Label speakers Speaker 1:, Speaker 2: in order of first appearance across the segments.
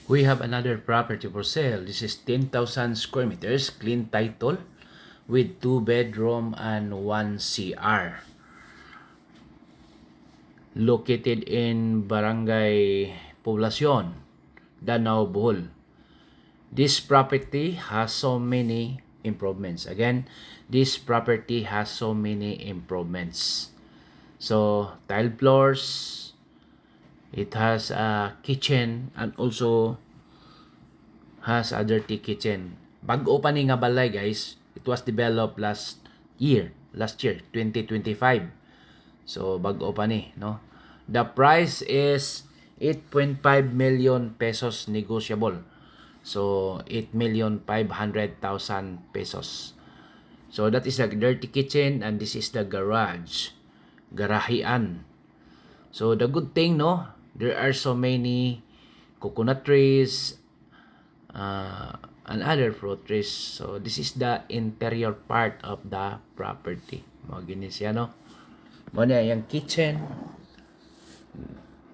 Speaker 1: We have another property for sale. This is 10,000 square meters, clean title, with 2 bedroom and 1 CR. Located in Barangay Poblacion, Danao, Bohol. This property has so many improvements. Again, this property has so many improvements. So, tile floors, it has a kitchen, and also has a dirty kitchen. Bago pa ni nga balay guys, it was developed last year, 2025. So bago pa ni, no? The price is 8.5 million pesos negotiable. So 8,500,000 pesos. So that is the dirty kitchen and this is the garage. Garahian. So the good thing, no, there are so many coconut trees, and other fruit trees. So this is the interior part of the property. Mga gini siya, no? Muna yung kitchen.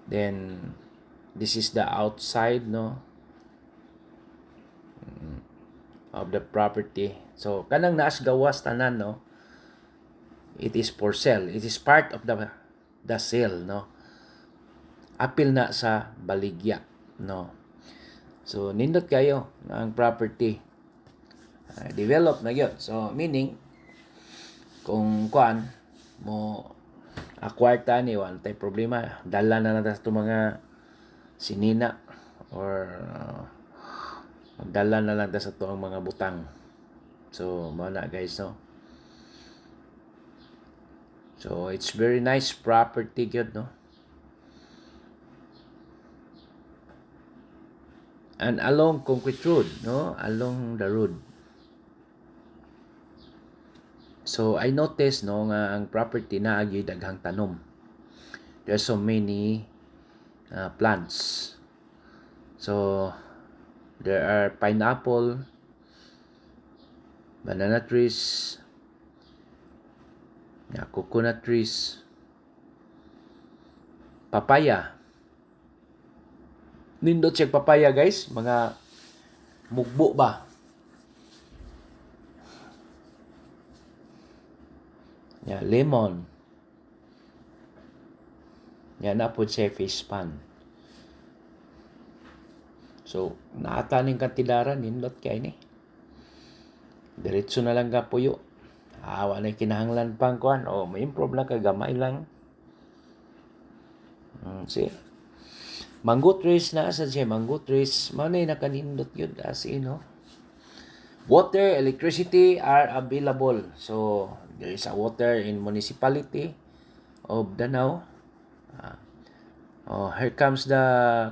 Speaker 1: Then this is the outside, no, of the property. So kanang naas gawas tanan, no, it is for sale. It is part of the sale, no. Apil na sa baligya, no. So nindot kayo ang property. Develop na yun. So meaning kung kuan mo akwarta ni wan tay problema, dala na natas to mga sinina or magdala na lang ta sa to ang mga butang. So mao na guys, no. So it's very nice property gyud, no. And along concrete road, no, along the road. So I noticed, no, nga ang property na agi daghang tanom. There's so many plants. So there are pineapple, banana trees, coconut trees, papaya. Nindot siya papaya guys, mga mugbo ba? Lemon. Na po siya fish pan. So, naataning kantilaran, nindot kay ni. Diretso na lang ka puyo. Awa na kinahanglan pang kuan. May improve lang kagamay lang. See? Mango trees na asa siya. Mango trees. Manay nakanindot yun. As in, no? Water, electricity are available. So, there is a water in municipality of Danao. Here comes the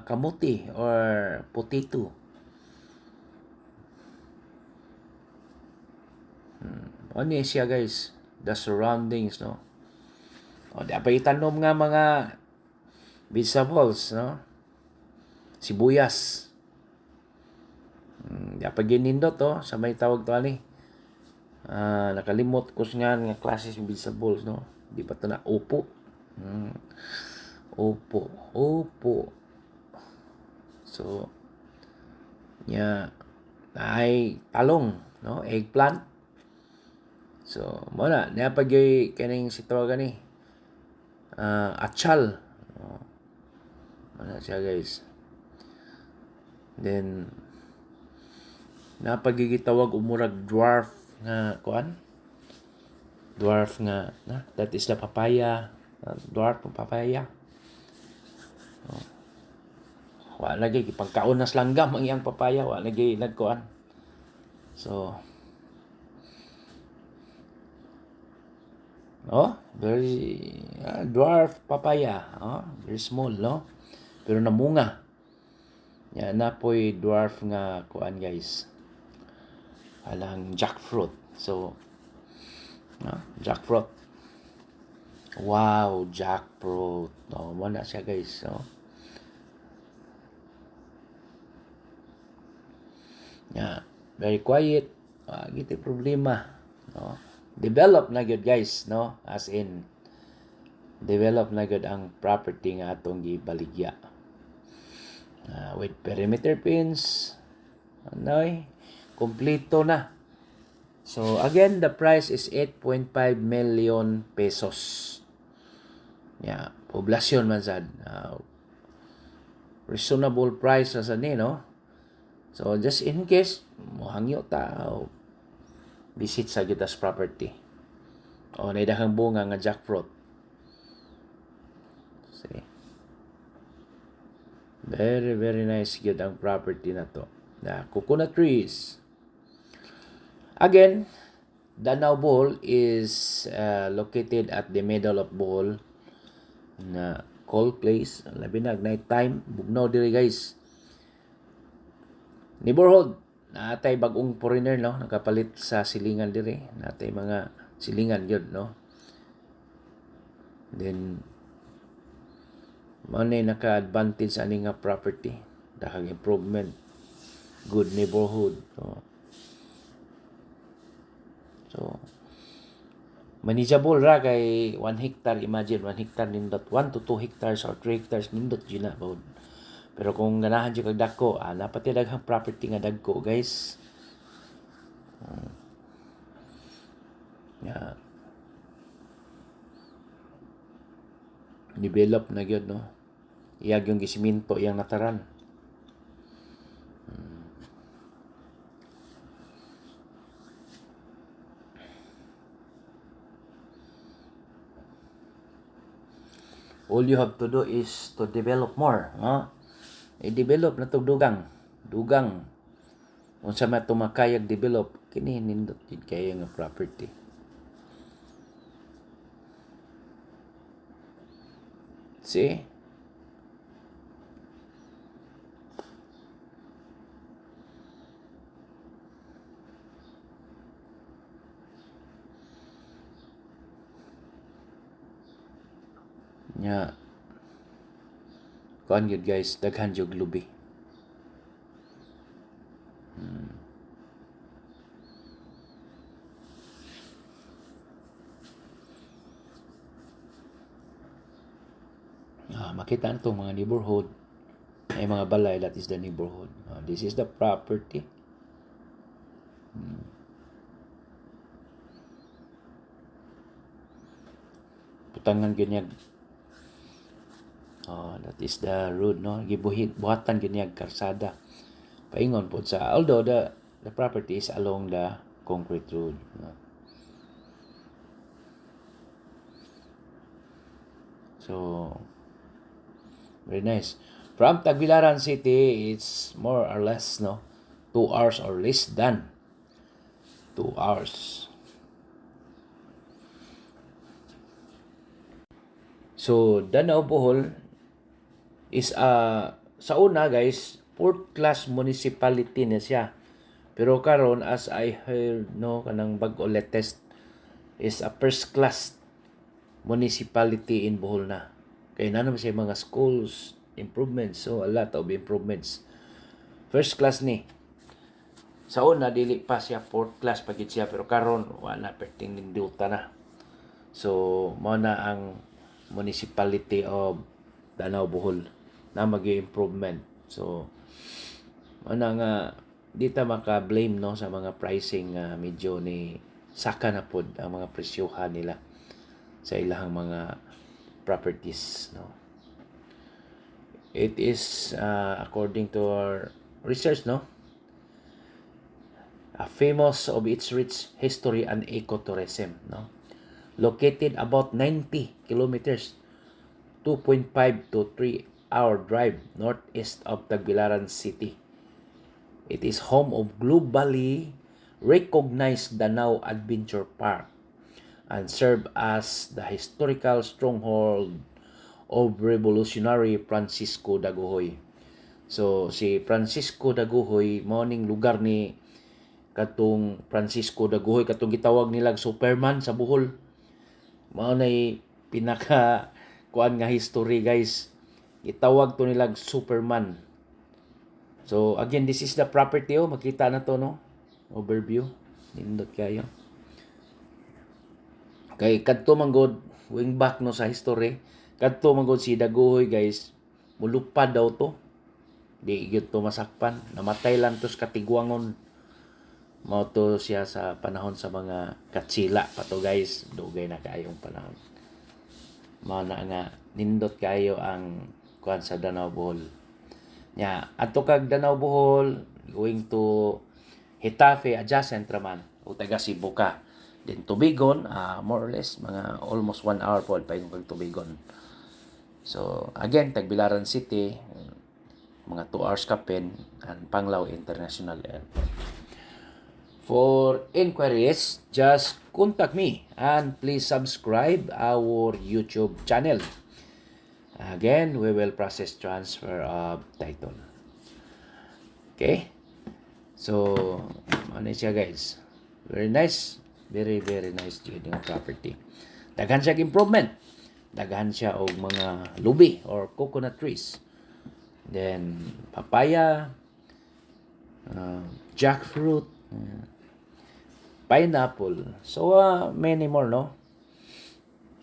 Speaker 1: kamuti or potato. Ano siya guys? The surroundings, no? Dapat itanom nga mga vegetables, no? Sibuyas. Dapat ginindot, sa may tawag to ani. Nakalimot ko nga klase ng vegetables, no? Di pa to na upo. Upo. So, ay talong, no? Eggplant. So, muna, napagay kaning si tawag ni achal. Muna siya guys. Then, napagigitawag umurag dwarf nga kuan. Dwarf nga, that is the papaya. Dwarf ng papaya. Wa lagi pagkaon nas langgam ang iyang papaya, wa lagi nagkuan. So very dwarf papaya, very small, no? Pero namunga. Na po'y dwarf nga kuan guys. Alang jackfruit. So jackfruit. Wow, jackfruit. Wala siya guys, no? Very quiet. Giti problema, no? Develop na gyud guys, no? As in develop na gyud ang property nga atong gibaligya. with perimeter pins. Anoy, kompleto na. So again, the price is 8.5 million pesos. Yeah, poblasyon man sad. Reasonable price sa ni, no? So just in case mohangyo ta visit sa gitas property. O naidahang bunga nga jackfruit. See. Very, very nice gyud ang property na to. The coconut trees. Again, Danau Bohol is located at the middle of Bohol na cold place. Labi na night time, bugnaw diri guys. Neighborhood, natay bagong foreigner, no, nakapalit sa silingan diri. Natay mga silingan yun, no. Then manay naka-advantage ani nga property, dakang improvement, good neighborhood. So manageable ra kay 1 hectare. Imagine 1 hectare nindot 1 to 2 hectares or 3 hectares nindot yun na bawod. Pero kung ganahan dyan kag dako, napati daghang property nga dagko guys. Yeah. Develop na gyud, no. Iyag yung gisiminto iyang nataran. All you have to do is to develop more, no? I-develop na to dugang unsa man tumakayag develop kini nindot gid kay nga property. See? Nya kuan gyud guys, daghan jud lubi. Makita na itong mga neighborhood. Ay mga balay, that is the neighborhood. This is the property. Putangan ganyag. That is the road, no? Buhatan ganyag karsada. Paingon po sa, although the property is along the concrete road. No? So very nice. From Tagbilaran City, it's more or less, no, 2 hours or less than 2 hours. So, Danau Bohol is sa una guys, 4th class municipality na siya. Pero karon as I heard, no, kanang bag-o latest is a 1st class municipality in Bohol na. Kaya na naman siya mga schools, improvements. So, a lot of improvements. 1st class ni. Sa una, dili pa siya 4th class pagit siya. Pero karon wala perting ninduta na. So, mo na ang municipality of Danau Bohol na mag-improvement. So, mo na nga, di ta maka-blame, no, sa mga pricing medyo ni saka na pod ang mga presyohan nila sa ilahang mga properties, no. It is according to our research, no, famous of its rich history and ecotourism, no, located about 90 kilometers 2.5 to 3 hour drive northeast of Tagbilaran City. It is home of globally recognized Danau Adventure Park and serve as the historical stronghold of revolutionary Francisco Daguhoy. So si Francisco Daguhoy morning lugar ni katong Francisco Daguhoy, katong gitawag nilang Superman sa Bohol. Mao nay pinaka kuan nga history guys. Gitawag to nilang Superman. So again, this is the property, makita na to, no, overview. Nindot kayo. Kay kadto man god wing back, no, sa history. Kadto man god si Daguhoy guys, mulupad daw to. Di gyud to masakpan. Namatay lang to sa katigwangon. Mao to siya sa panahon sa mga katsila pa to guys. Dugay na kaayong panahon. Mao na nga nindot kayo ang kuan sa Danau Bohol. Nya adto kag Danau Bohol going to Hitafe adjacent raman o taga Cebu ka. Then Tubigon, more or less mga almost 1 hour po paingon kag Tubigon. So again Tagbilaran City mga 2 hours kapin and Panglao International Airport. For inquiries, just contact me and please subscribe our YouTube channel. Again, we will process transfer of title. Okay? So, ano siya guys? Very nice. Very, very nice yung property. Daghan siya improvement. Daghan siya og mga lubi or coconut trees. Then, papaya, jackfruit, pineapple. So, many more, no?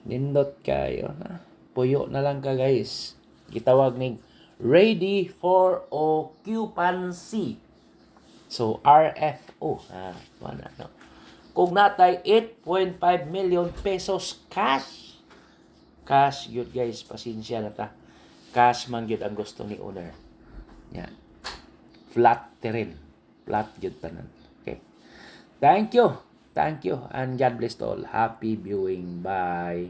Speaker 1: Nindot kayo na. Puyo na lang ka, guys. Gitawag ning ready for occupancy. So, RFO. Wala, no? Kung natay 8.5 million pesos cash. Cash, yun, guys. Pasensya na ta. Cash man yun ang gusto ni owner. Yan. Flat terrain. Flat yun tanan. Okay. Thank you. Thank you. And God bless to all. Happy viewing. Bye.